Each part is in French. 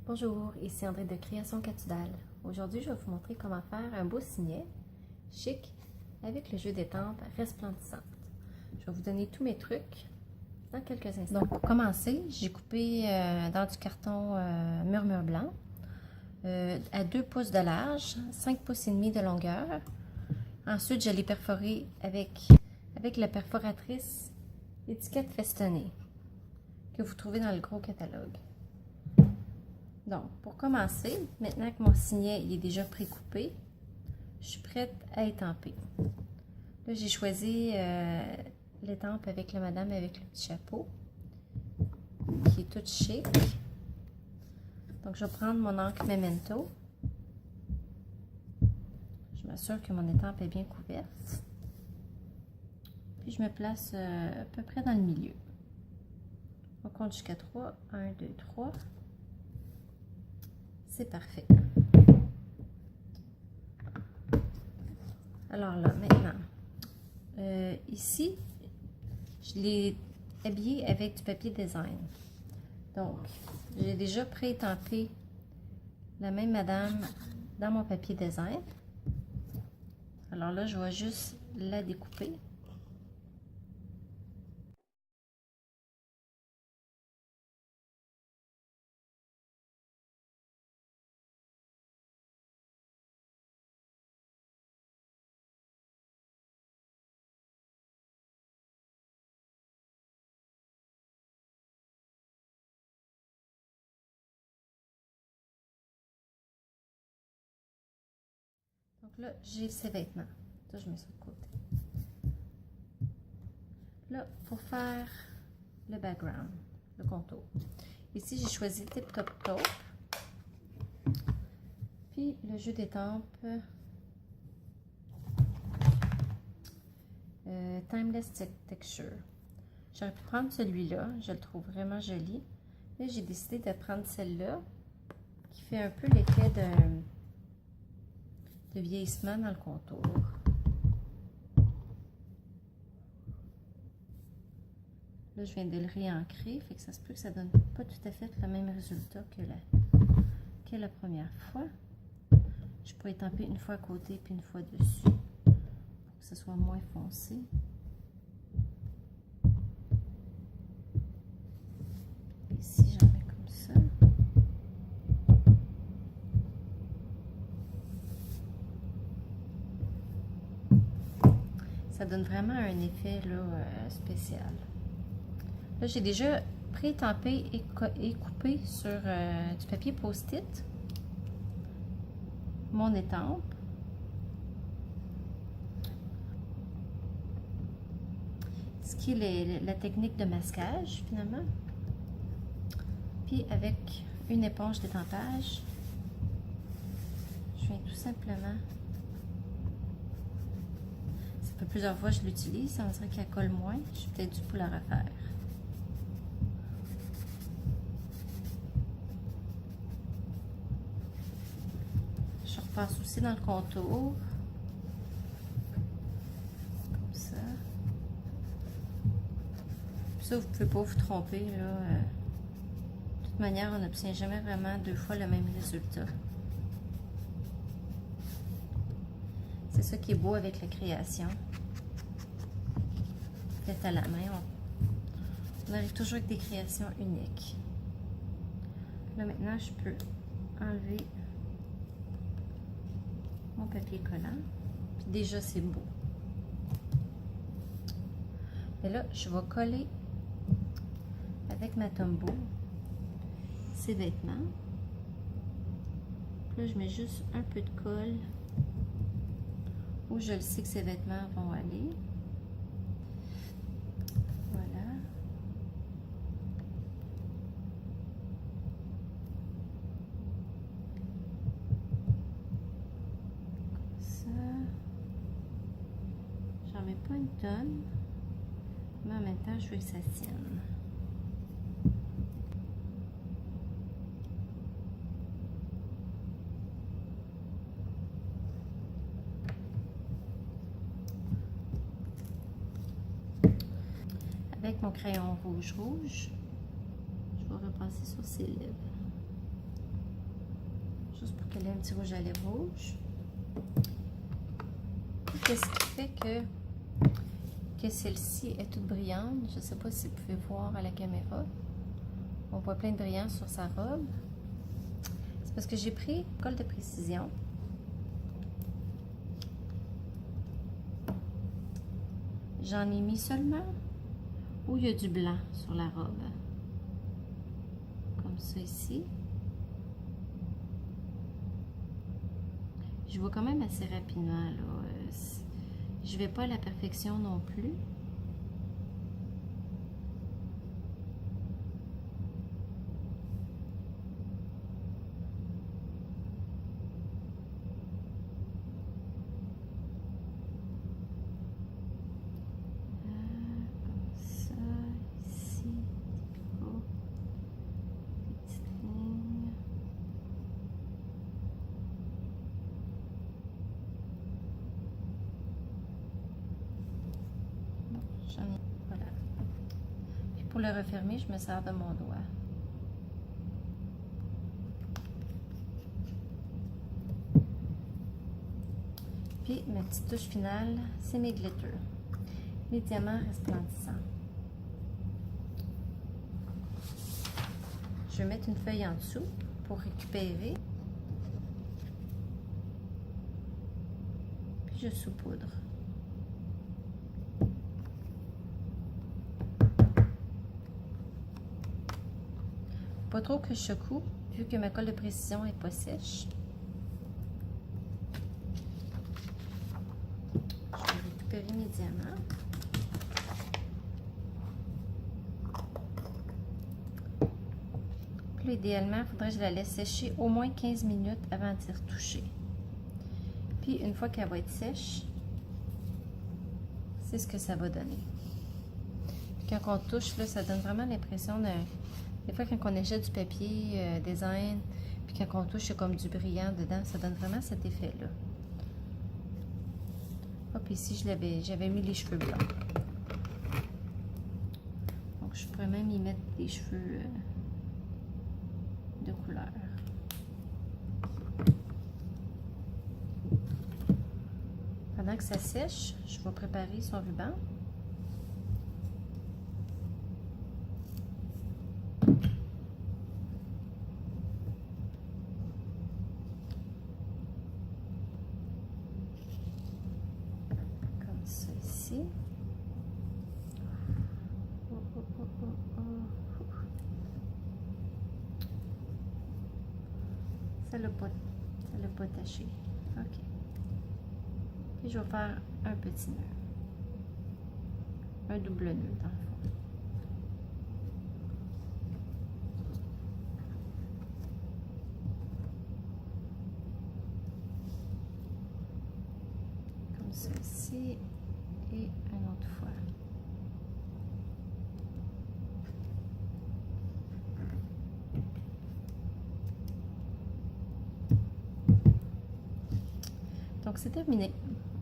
Bonjour, ici André de Création Catudal. Aujourd'hui, je vais vous montrer comment faire un beau signet chic avec le jeu d'étampes resplendissante. Je vais vous donner tous mes trucs dans quelques instants. Donc, pour commencer, j'ai coupé dans du carton murmure blanc à 2 pouces de large, 5 pouces et demi de longueur. Ensuite, je l'ai perforé avec la perforatrice étiquette festonnée que vous trouvez dans le gros catalogue. Donc, pour commencer, maintenant que mon signet il est déjà pré-coupé, je suis prête à étamper. Là, j'ai choisi l'étampe avec la madame avec le petit chapeau, qui est toute chic. Donc, je vais prendre mon encre Memento. Je m'assure que mon étampe est bien couverte. Puis, je me place à peu près dans le milieu. On compte jusqu'à 3. 1, 2, 3. C'est parfait. Alors là, maintenant, ici, je l'ai habillé avec du papier design. Donc, j'ai déjà pré-étampé la même madame dans mon papier design. Alors là, je vais juste la découper. Donc là, j'ai ces vêtements. Ça, je mets ça de côté. Là, pour faire le background, le contour. Ici, j'ai choisi Tip Top Taupe. Puis, le jeu d'étampes Timeless Texture. J'aurais pu prendre celui-là. Je le trouve vraiment joli. Là, j'ai décidé de prendre celle-là qui fait un peu l'effet de vieillissement dans le contour. Là, je viens de le réancrer, fait que ça se peut que ça donne pas tout à fait le même résultat que la première fois. Je pourrais étamper une fois à côté puis une fois dessus pour que ce soit moins foncé. Ici, j'en mets comme ça. Ça donne vraiment un effet là, spécial. Là, j'ai déjà pré-étampé et coupé sur du papier post-it mon étampe. Ce qui est la technique de masquage finalement. Puis avec une éponge d'étampage, je viens tout simplement, ça fait plusieurs fois que je l'utilise, ça me dirait qu'elle colle moins, je suis peut-être due pour la refaire. Je repasse aussi dans le contour, comme ça. Puis ça, vous ne pouvez pas vous tromper, là. De toute manière, on n'obtient jamais vraiment 2 fois le même résultat. C'est ça qui est beau avec la création. Faite à la main, on arrive toujours avec des créations uniques. Là, maintenant, je peux enlever mon papier collant. Puis déjà, c'est beau. Et là, je vais coller avec ma Tombow ces vêtements. Là, je mets juste un peu de colle où je le sais que ces vêtements vont aller. Voilà. Comme ça. J'en mets pas une tonne, mais en même temps, je veux que ça tienne. Avec mon crayon rouge, je vais repasser sur ses lèvres. juste pour qu'elle ait un petit rouge à lèvres rouge. Qu'est-ce qui fait que celle-ci est toute brillante? Je ne sais pas si vous pouvez voir à la caméra. On voit plein de brillants sur sa robe. C'est parce que j'ai pris colle de précision. J'en ai mis seulement où il y a du blanc sur la robe. Comme ça ici. Je vois quand même assez rapidement, là. Je vais pas à la perfection non plus. Comme ça, ici, des petites lignes. J'en ai, voilà. Puis pour le refermer, je me sers de mon doigt. Puis ma petite touche finale, c'est mes glitters. Les diamants resplendissants. Je vais mettre une feuille en dessous pour récupérer. Puis je saupoudre. Pas trop que je secoue, vu que ma colle de précision n'est pas sèche. Je vais récupérer mes diamants. Puis là, idéalement, il faudrait que je la laisse sécher au moins 15 minutes avant d'y retoucher. Puis une fois qu'elle va être sèche, c'est ce que ça va donner. Puis quand on touche, là, ça donne vraiment l'impression de... Des fois, quand on achète du papier design, puis quand on touche, il y a comme du brillant dedans, ça donne vraiment cet effet-là. Hop, ici, j'avais mis les cheveux blancs. Donc, je pourrais même y mettre des cheveux de couleur. Pendant que ça sèche, je vais préparer son ruban. Ça l'a pas taché. OK. Puis je vais faire un petit nœud. Un double nœud dans le fond. Comme ceci. Et une autre fois. Donc c'est terminé.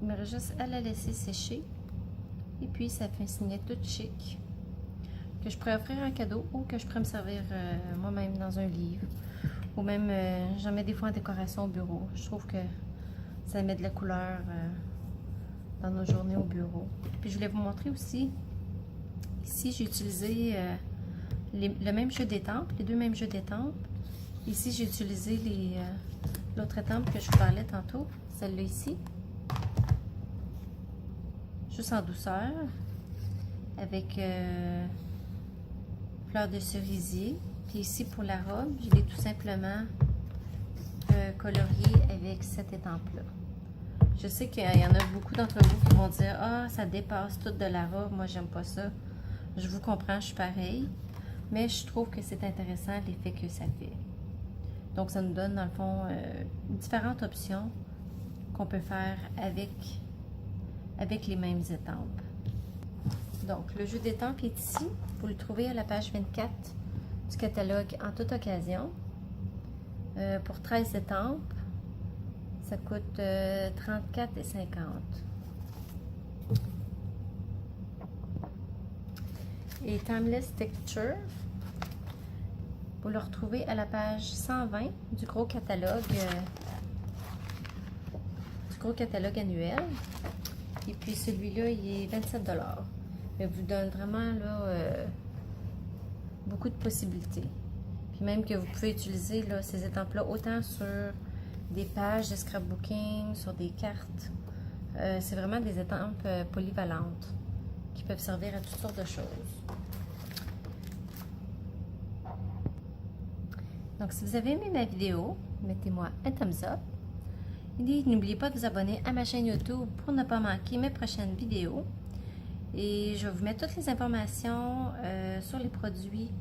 Il me reste juste à la laisser sécher. Et puis ça fait un signet tout chic que je pourrais offrir un cadeau ou que je pourrais me servir moi-même dans un livre. Ou même j'en mets des fois en décoration au bureau. Je trouve que ça met de la couleur dans nos journées au bureau. Puis je voulais vous montrer aussi, ici j'ai utilisé le même jeu d'étampes, les deux mêmes jeux d'étampes. Ici j'ai utilisé l'autre étampe que je vous parlais tantôt, celle-là ici. Juste en douceur, avec fleurs de cerisier. Puis ici pour la robe, je l'ai tout simplement coloriée avec cette étampe-là. Je sais qu'il y en a beaucoup d'entre vous qui vont dire « Ah, ça dépasse tout de la robe, moi j'aime pas ça. » Je vous comprends, je suis pareil. Mais je trouve que c'est intéressant l'effet que ça fait. Donc ça nous donne dans le fond différentes options qu'on peut faire avec les mêmes étampes. Donc le jeu d'étampes est ici. Vous le trouvez à la page 24 du catalogue en toute occasion. Pour 13 étampes, ça coûte 34,50 $. Et Timeless Texture, Vous le retrouvez à la page 120 du gros catalogue annuel. Et puis celui-là, il est 27 $. Il vous donne vraiment là, beaucoup de possibilités. Puis même que vous pouvez utiliser là, ces étampes-là autant sur des pages de scrapbooking, sur des cartes. C'est vraiment des étampes polyvalentes qui peuvent servir à toutes sortes de choses. Donc, si vous avez aimé ma vidéo, mettez-moi un thumbs up. Et n'oubliez pas de vous abonner à ma chaîne YouTube pour ne pas manquer mes prochaines vidéos. Et je vais vous mettre toutes les informations sur les produits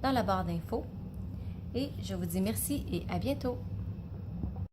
dans la barre d'infos. Et je vous dis merci et à bientôt!